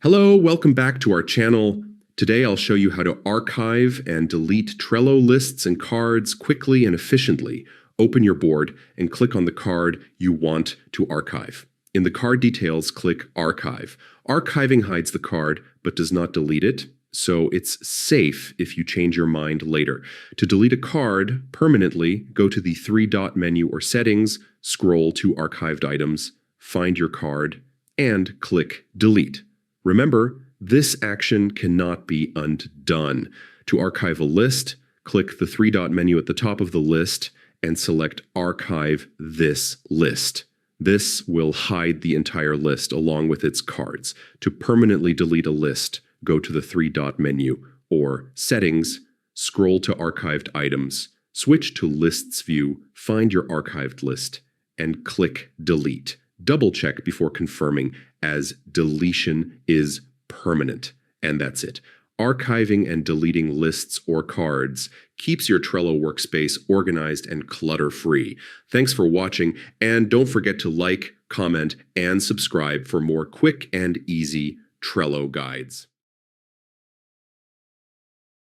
Hello, welcome back to our channel. Today I'll show you how to archive and delete Trello lists and cards quickly and efficiently. Open your board and click on the card you want to archive. In the card details, click Archive. Archiving hides the card but does not delete it, so it's safe if you change your mind later. To delete a card permanently, go to the three-dot menu or Settings, scroll to Archived Items, find your card, and click Delete. Remember, this action cannot be undone. To archive a list, click the three-dot menu at the top of the list and select Archive this list. This will hide the entire list along with its cards. To permanently delete a list, go to the three-dot menu or Settings, scroll to Archived Items, switch to Lists View, find your archived list, and click Delete. Double-check before confirming, as deletion is permanent. And that's it. Archiving and deleting lists or cards keeps your Trello workspace organized and clutter-free. Thanks for watching, and don't forget to like, comment, and subscribe for more quick and easy Trello guides.